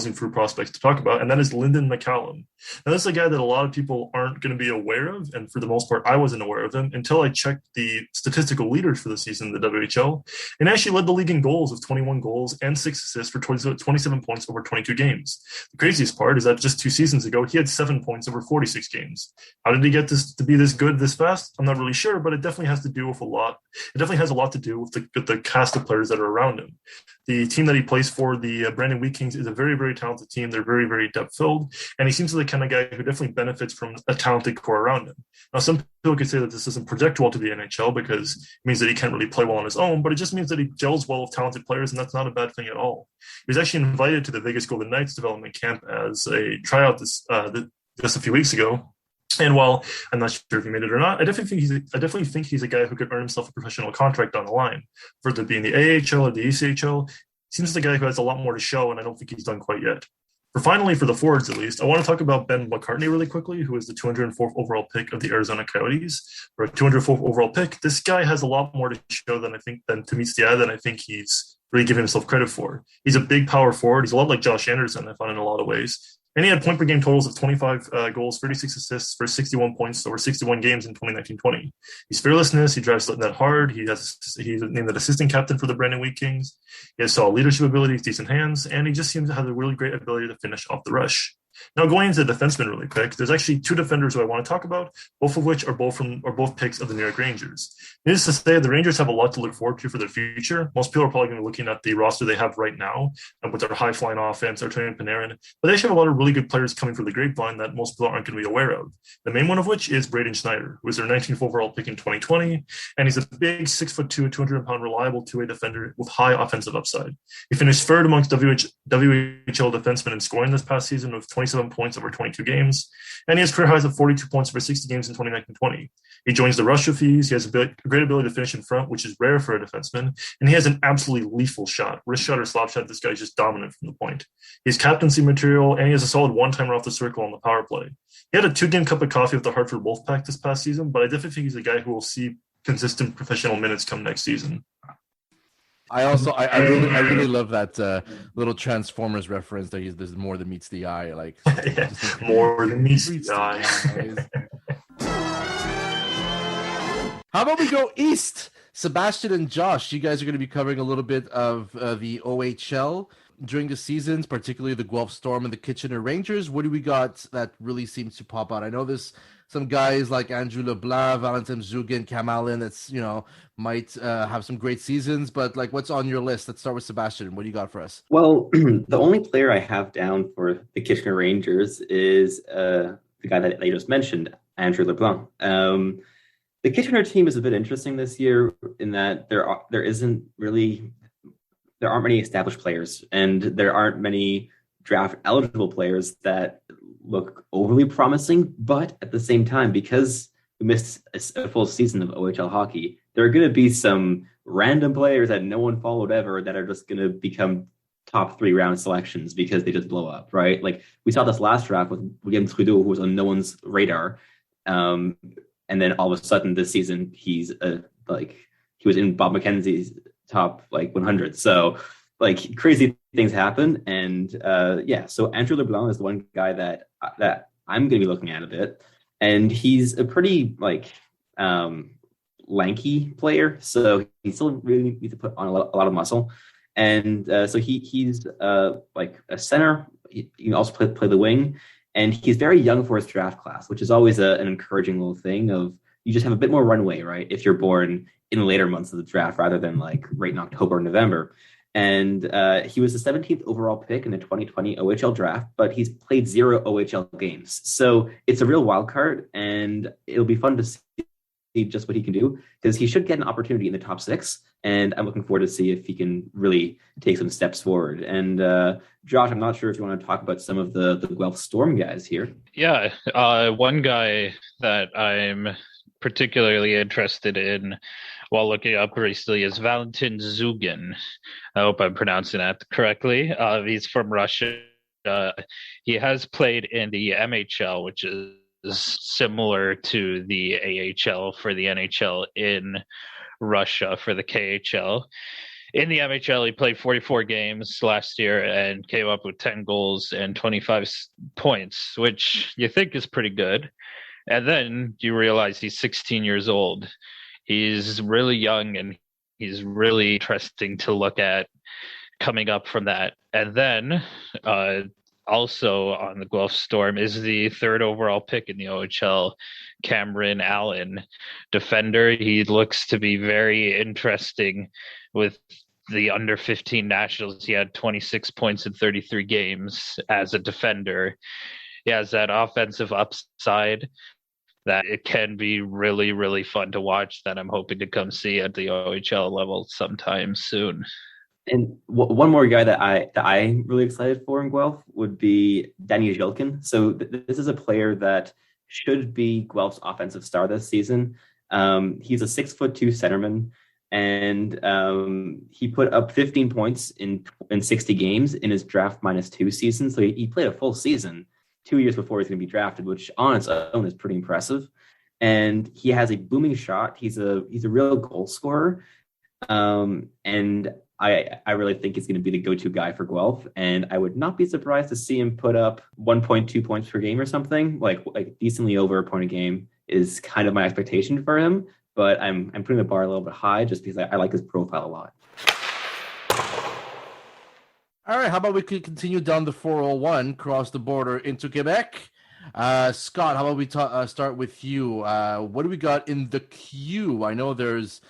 fruit prospects to talk about, and that is Lyndon Mccallum. Now, this is a guy that a lot of people aren't going to be aware of, and for the most part, I wasn't aware of him until I checked the statistical leaders for the season in the WHL, and actually led the league in goals with 21 goals and 6 assists for 27 points over 22 games. The craziest part is that just 2 seasons ago, he had 7 points over 46 games. How did he get this to be this good this fast? I'm not really sure, but it definitely has to do with a lot. It definitely has a lot to do with the cast of players that are around him. The team that he plays for, the Brandon Wheat Kings, is a very, very talented team. They're very, very depth-filled, and he seems like the kind of guy who definitely benefits from a talented core around him. Now, some people could say that this doesn't project well to the NHL because it means that he can't really play well on his own, but it just means that he gels well with talented players, and that's not a bad thing at all. He was actually invited to the Vegas Golden Knights development camp as a tryout just a few weeks ago. And while I'm not sure if he made it or not, I definitely think he's a guy who could earn himself a professional contract down the line, whether it be in the AHL or the ECHL. Seems like a guy who has a lot more to show, and I don't think he's done quite yet. Finally, for the forwards at least, I want to talk about Ben Mccartney really quickly, who is the 204th overall pick of the Arizona Coyotes. For a 204th overall pick, this guy has a lot more to show than to meet the eye than I think he's really giving himself credit for. He's a big power forward. He's a lot like Josh Anderson, I found, in a lot of ways. And he had point per game totals of 25 goals, 36 assists for 61 points over 61 games in 2019-20. He's fearlessness. He drives the net hard. He's named an assistant captain for the Brandon Wheat Kings. He has solid leadership abilities, decent hands, and he just seems to have a really great ability to finish off the rush. Now, going into the defensemen really quick, there's actually 2 defenders who I want to talk about, both of which are both picks of the New York Rangers. Needless to say, the Rangers have a lot to look forward to for their future. Most people are probably going to be looking at the roster they have right now with their high-flying offense, Artemi Panarin, but they actually have a lot of really good players coming for the grapevine that most people aren't going to be aware of. The main one of which is Braden Schneider, who was their 19th overall pick in 2020, and he's a big 6'2", 200-pound reliable two-way defender with high offensive upside. He finished third amongst WHL defensemen in scoring this past season with 27 points over 22 games, and he has career highs of 42 points over 60 games in 2019-20. He joins the rush rookies. He has a great ability to finish in front, which is rare for a defenseman, and he has an absolutely lethal shot. Wrist shot or slap shot, this guy is just dominant from the point. He's captaincy material, and he has a solid one-timer off the circle on the power play. He had a 2-game cup of coffee with the Hartford Wolfpack this past season, but I definitely think he's a guy who will see consistent professional minutes come next season. I really love that little Transformers reference that there's more than meets the eye. Like yeah, more than meets the eye. How about we go east? Sebastian and Josh, you guys are going to be covering a little bit of the OHL during the seasons, particularly the Guelph Storm and the Kitchener Rangers. What do we got that really seems to pop out? I know there's some guys like Andrew Leblanc, Valentin Zugin, Cam Allen that's, might have some great seasons, but like what's on your list? Let's start with Sebastian. What do you got for us? Well, the only player I have down for the Kitchener Rangers is the guy that I just mentioned, Andrew Leblanc. The Kitchener team is a bit interesting this year in that there aren't many established players, and there aren't many draft eligible players that look overly promising. But at the same time, because we missed a full season of OHL hockey, there are going to be some random players that no one followed ever that are just going to become top 3 round selections because they just blow up, right? Like we saw this last draft with William Trudeau, who was on no one's radar. And then all of a sudden this season, he was in Bob McKenzie's top 100. So crazy things happen. And so Andrew Leblanc is the one guy that I'm going to be looking at a bit. And he's a pretty lanky player. So he still really needs to put on a lot of muscle. And so he's a center. He can also play the wing. And he's very young for his draft class, which is always an encouraging little thing of you just have a bit more runway, right? If you're born in the later months of the draft rather than right in October or November. And he was the 17th overall pick in the 2020 OHL draft, but he's played 0 OHL games. So it's a real wild card, and it'll be fun to see just what he can do because he should get an opportunity in the top 6. And I'm looking forward to see if he can really take some steps forward. And Josh, I'm not sure if you want to talk about some of the Guelph Storm guys here. Yeah, one guy that I'm particularly interested in while looking up recently is Valentin Zugin. I hope I'm pronouncing that correctly. He's from Russia. He has played in the MHL, which is similar to the AHL for the NHL in Russia for the KHL. in the MHL, he played 44 games last year and came up with 10 goals and 25 points, which you think is pretty good. And then you realize he's 16 years old. He's really young and he's really interesting to look at coming up from that. And then also on the Guelph Storm is the third overall pick in the OHL, Cameron Allen, defender. He looks to be very interesting with the under 15 nationals. He had 26 points in 33 games as a defender. He has that offensive upside that it can be really, really fun to watch, that I'm hoping to come see at the OHL level sometime soon. And one more guy that I'm really excited for in Guelph would be Danny Jelkin. So this is a player that should be Guelph's offensive star this season. He's a 6'2" centerman, and he put up 15 points in 60 games in his draft -2 season. So he played a full season 2 years before he's going to be drafted, which on its own is pretty impressive. And he has a booming shot. He's a real goal scorer. And I really think he's going to be the go-to guy for Guelph. And I would not be surprised to see him put up 1.2 points per game or something, like decently over a point a game is kind of my expectation for him. But I'm putting the bar a little bit high just because I like his profile a lot. All right, how about we could continue down the 401, cross the border into Quebec? Scott, how about we start with you? What do we got in the queue? I know there's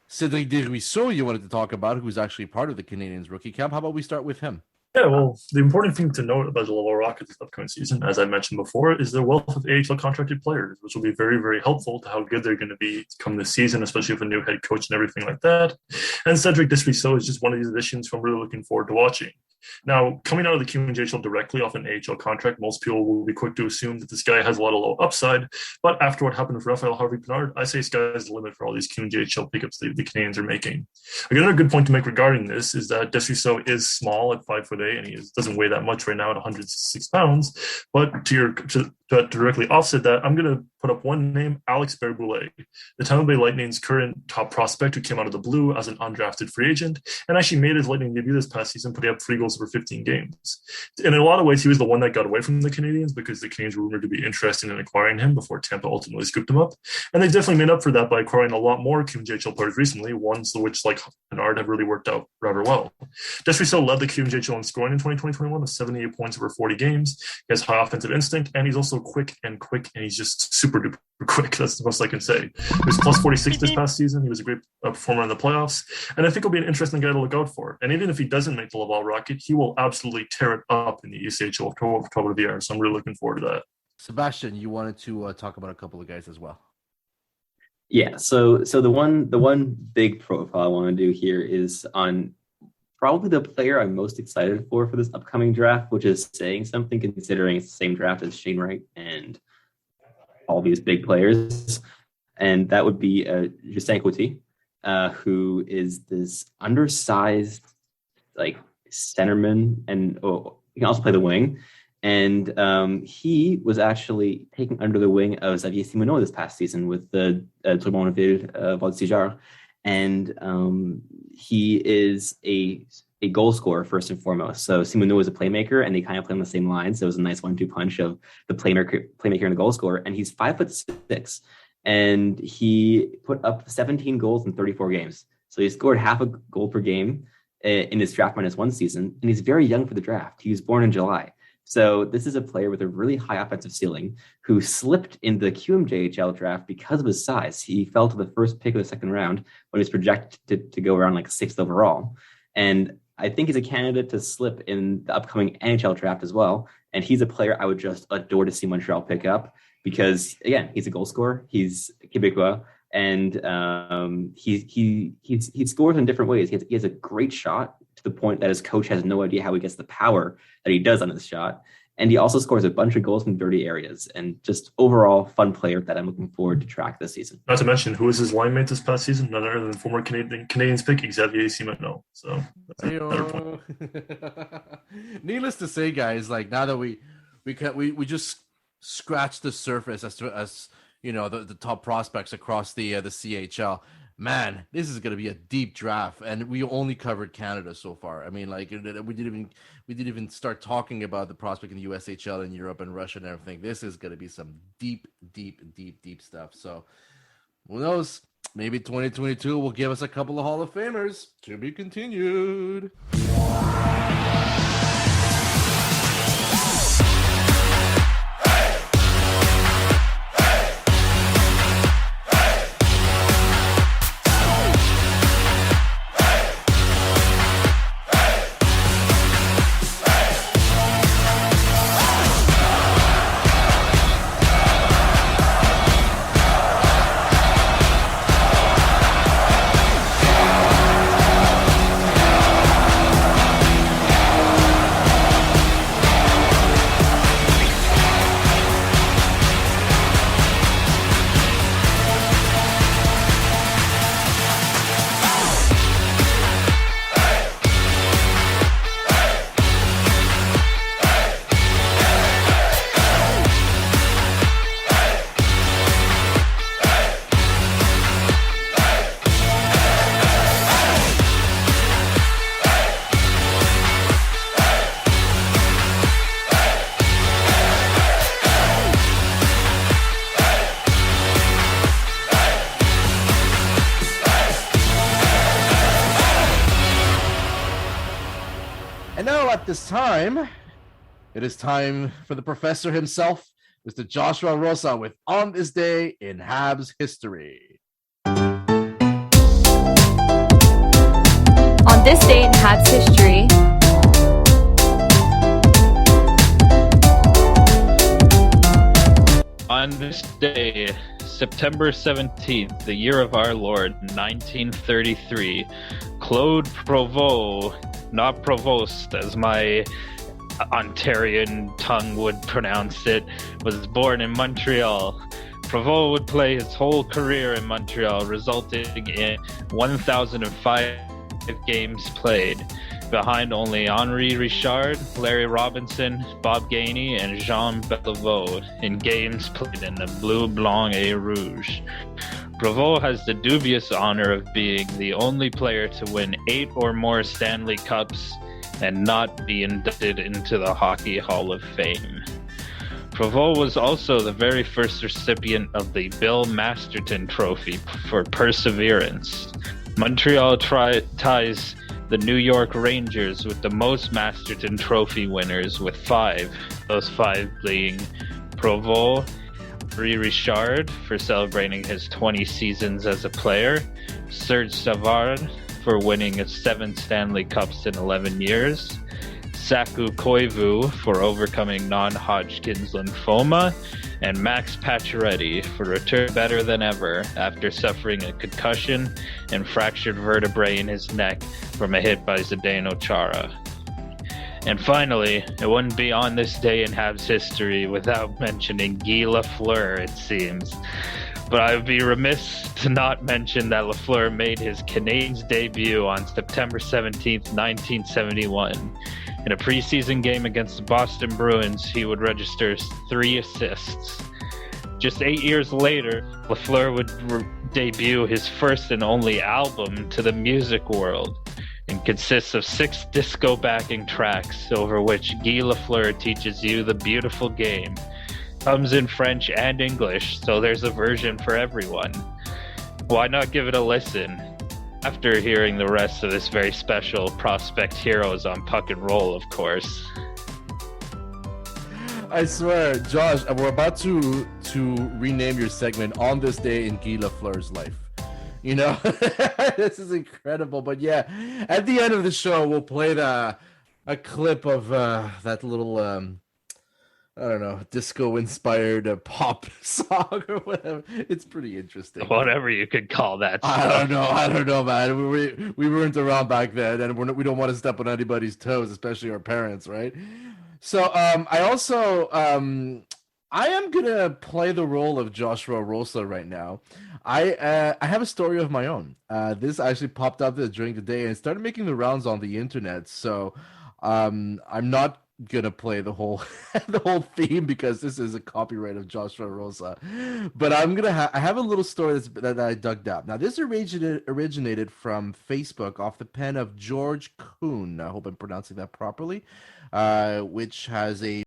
Cédric Desruisseaux you wanted to talk about, who's actually part of the Canadiens rookie camp. How about we start with him? Yeah, well, the important thing to note about the Laval Rockets this upcoming season, as I mentioned before, is their wealth of AHL contracted players, which will be very, very helpful to how good they're going to be come this season, especially with a new head coach and everything like that. And Cédric Desruisseaux is just one of these additions who I'm really looking forward to watching. Now, coming out of the QMJHL directly off an AHL contract, most people will be quick to assume that this guy has a lot of low upside. But after what happened with Raphael Harvey-Pinard, I say sky's the limit for all these QMJHL pickups the Canadiens are making. Another good point to make regarding this is that Desruisseaux is small at 5'8", and he doesn't weigh that much right now at 166 pounds. But to directly offset that, I'm going to put up one name, Alex Boulay, the Tampa Bay Lightning's current top prospect who came out of the blue as an undrafted free agent and actually made his Lightning debut this past season, putting up 3 goals over 15 games. And in a lot of ways, he was the one that got away from the Canadiens because the Canadiens were rumored to be interested in acquiring him before Tampa ultimately scooped him up. And they definitely made up for that by acquiring a lot more QMJHL players recently, ones which, like Pinard, have really worked out rather well. Desruisseaux led the QMJHL in scoring in 2020-21 with 78 points over 40 games. He has high offensive instinct, and he's also quick, and he's just super duper quick. That's the most I can say. He was plus 46 this past season. He was a great performer in the playoffs, and I think he'll be an interesting guy to look out for. And even if he doesn't make the Laval Rocket, he will absolutely tear it up in the ECHL of the year. So I'm really looking forward to that. Sebastian, you wanted to talk about a couple of guys as well. Yeah, so the one big profile I want to do here is on probably the player I'm most excited for this upcoming draft, which is saying something considering it's the same draft as Shane Wright and all these big players. And that would be Justin Coty, who is this undersized like centerman, and he can also play the wing. And he was actually taken under the wing of Xavier Simoneau this past season with the Drummondville Voltigeur. And he is a goal scorer first and foremost. So Simoneau is a playmaker, and they kind of play on the same line. So it was a nice 1-2 punch of the playmaker and the goal scorer. And he's 5'6", and he put up 17 goals in 34 games. So he scored half a goal per game in his draft -1 season, and he's very young for the draft. He was born in July. So this is a player with a really high offensive ceiling who slipped in the QMJHL draft because of his size. He fell to the first pick of the second round when he was projected to go around like 6th overall. And I think he's a candidate to slip in the upcoming NHL draft as well. And he's a player I would just adore to see Montreal pick up because, again, he's a goal scorer. He's Québécois. And he scores in different ways. He has a great shot to the point that his coach has no idea how he gets the power that he does on his shot. And he also scores a bunch of goals from dirty areas, and just overall fun player that I'm looking forward to track this season. Not to mention, who was his line mate this past season? None other than former Canadiens pick Xavier Simoneau. So that's another point. Needless to say, guys, like now that we just scratched the surface as you know the top prospects across the CHL. man, this is gonna be a deep draft, and we only covered Canada so far. I mean, like we didn't even start talking about the prospect in the USHL in Europe and Russia and everything. This is gonna be some deep stuff. So who knows? Maybe 2022 will give us a couple of Hall of Famers. To be continued. And now at this time, it is time for the professor himself, Mr. Joshua Rosa, with On This Day in Habs History. On this day in Habs history, on this day, September 17th, the year of our Lord, 1933, Claude Provost, not Provost, as my Ontarian tongue would pronounce it, was born in Montreal. Provost would play his whole career in Montreal, resulting in 1,005 games played, behind only Henri Richard, Larry Robinson, Bob Gainey, and Jean Beliveau in games played in the Bleu, Blanc et Rouge. Provost has the dubious honor of being the only player to win 8 or more Stanley Cups and not be inducted into the Hockey Hall of Fame. Provost was also the very first recipient of the Bill Masterton Trophy for perseverance. Montreal ties the New York Rangers with the most Masterton Trophy winners with 5, those 5 being Provost, Henri Richard for celebrating his 20 seasons as a player, Serge Savard for winning 7 Stanley Cups in 11 years, Saku Koivu for overcoming non-Hodgkin's lymphoma, and Max Pacioretty for returning better than ever after suffering a concussion and fractured vertebrae in his neck from a hit by Zdeno Chara. And finally, it wouldn't be on this day in Habs history without mentioning Guy Lafleur, it seems. But I would be remiss to not mention that Lafleur made his Canadiens debut on September 17th, 1971. In a preseason game against the Boston Bruins, he would register 3 assists. Just 8 years later, Lafleur would debut his first and only album to the music world, and consists of 6 disco backing tracks over which Guy Lafleur teaches you the beautiful game. Comes in French and English, so there's a version for everyone. Why not give it a listen? After hearing the rest of this very special Prospect Heroes on Puck and Roll, of course. I swear, Josh, we're about to rename your segment On This Day in Guy Lafleur's Life. You know, this is incredible. But yeah, at the end of the show, we'll play a clip of that little, I don't know, disco-inspired pop song or whatever. It's pretty interesting. Whatever you could call that stuff. I don't know, man. We weren't around back then, and we don't want to step on anybody's toes, especially our parents, right? So I also I am gonna play the role of Joshua Rosa right now. I have a story of my own. This actually popped up during the day and started making the rounds on the internet. So I'm not gonna play the whole the whole theme because this is a copyright of Joshua Rosa. But I have a little story that I dug up. Now this originated from Facebook off the pen of George Kuhn. I hope I'm pronouncing that properly, which has a